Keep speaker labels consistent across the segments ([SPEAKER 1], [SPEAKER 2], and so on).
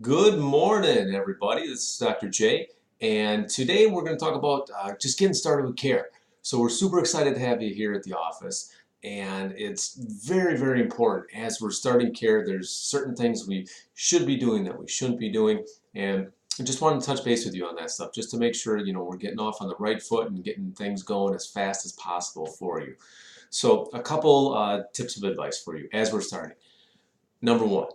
[SPEAKER 1] Good morning, everybody. This is Dr. J, and today we're going to talk about just getting started with care. So we're super excited to have you here at the office, and it's very, very important as we're starting care. There's certain things we should be doing that we shouldn't be doing, and I just wanted to touch base with you on that stuff, just to make sure we're getting off on the right foot and getting things going as fast as possible for you. So a couple tips of advice for you as we're starting. Number one,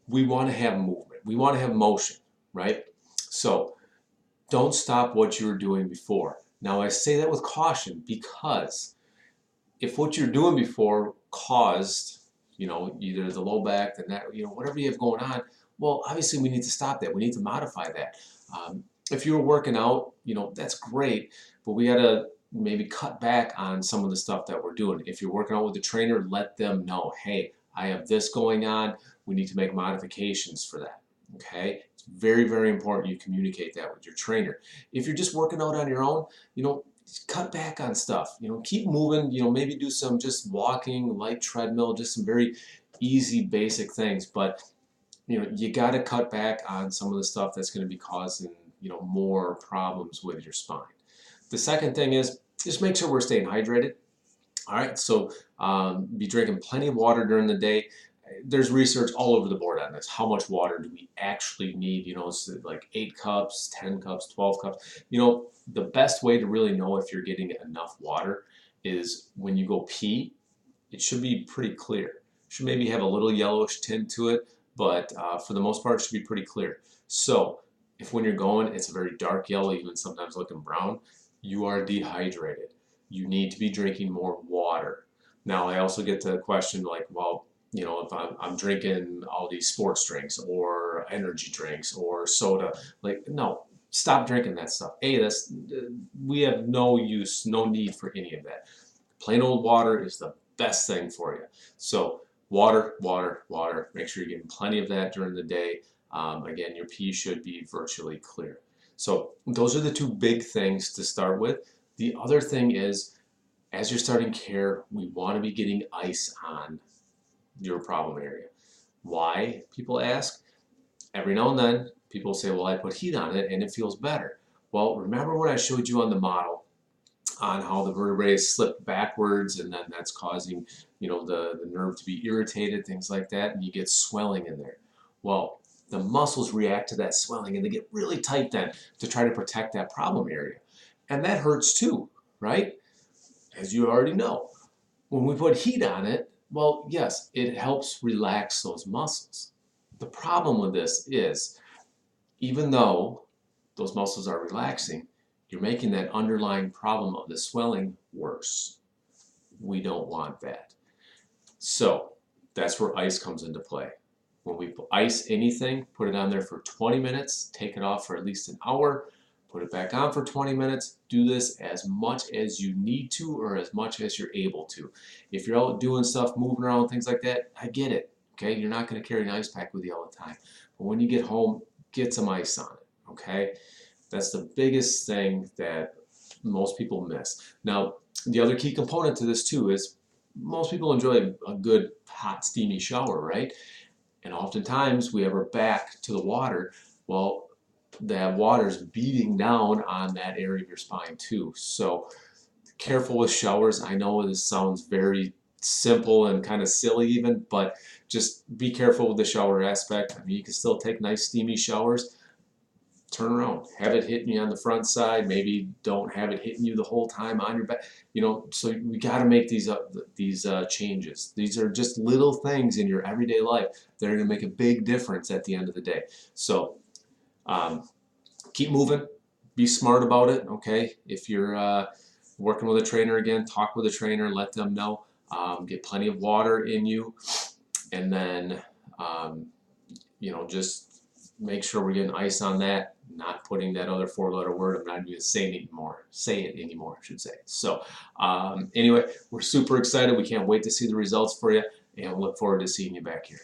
[SPEAKER 1] we want to have movement. We want to have motion, right? So don't stop what you were doing before. Now I say that with caution because if what you're doing before caused, either the low back, the neck, whatever you have going on, well, obviously we need to stop that. We need to modify that. If you were working out, that's great, but we got to maybe cut back on some of the stuff that we're doing. If you're working out with a trainer, let them know, hey, I have this going on. We need to make modifications for that. Okay, it's very, very important you communicate that with your trainer. If you're just working out on your own, cut back on stuff. Keep moving. Maybe do some just walking, light treadmill, just some very easy, basic things. But you got to cut back on some of the stuff that's going to be causing more problems with your spine. The second thing is just make sure we're staying hydrated. All right, so be drinking plenty of water during the day. There's research all over the board on this. How much water do we actually need? It's like 8 cups, 10 cups, 12 cups. The best way to really know if you're getting enough water is when you go pee, it should be pretty clear. It should maybe have a little yellowish tint to it, but for the most part, it should be pretty clear. So if when you're going, it's a very dark yellow, even sometimes looking brown, you are dehydrated. You need to be drinking more water. Now, I also get the question like, well, if I'm drinking all these sports drinks or energy drinks or soda, like, no, stop drinking that stuff. We have no use, no need for any of that. Plain old water is the best thing for you. So water, water, water. Make sure you're getting plenty of that during the day. Again, your pee should be virtually clear. So those are the two big things to start with. The other thing is, as you're starting care, we want to be getting ice on your problem area. Why, people ask? Every now and then, people say, well, I put heat on it and it feels better. Well, remember what I showed you on the model on how the vertebrae slip backwards and then that's causing, the nerve to be irritated, things like that, and you get swelling in there. Well, the muscles react to that swelling and they get really tight then to try to protect that problem area. And that hurts too, right? As you already know. When we put heat on it, well, yes, it helps relax those muscles. The problem with this is, even though those muscles are relaxing, you're making that underlying problem of the swelling worse. We don't want that. So that's where ice comes into play. When we ice anything, put it on there for 20 minutes, take it off for at least an hour, put it back on for 20 minutes. Do this as much as you need to or as much as you're able to. If you're out doing stuff, moving around, things like that, I get it. Okay, you're not going to carry an ice pack with you all the time. But when you get home, get some ice on it. Okay, that's the biggest thing that most people miss. Now, the other key component to this too is most people enjoy a good hot steamy shower, right? And oftentimes we have our back to the water. Well, that water's beating down on that area of your spine too. So careful with showers. I know this sounds very simple and kind of silly even, but just be careful with the shower aspect. I mean, you can still take nice steamy showers. Turn around, have it hitting you on the front side. Maybe don't have it hitting you the whole time on your back. So we got to make these changes. These are just little things in your everyday life that are going to make a big difference at the end of the day. So keep moving. Be smart about it. Okay, if you're working with a trainer, again, talk with a trainer. Let them know. Get plenty of water in you, and then just make sure we're getting ice on that. Not putting that other 4-letter word. I'm not even going to say it anymore. I should say. So anyway, we're super excited. We can't wait to see the results for you, and we'll look forward to seeing you back here.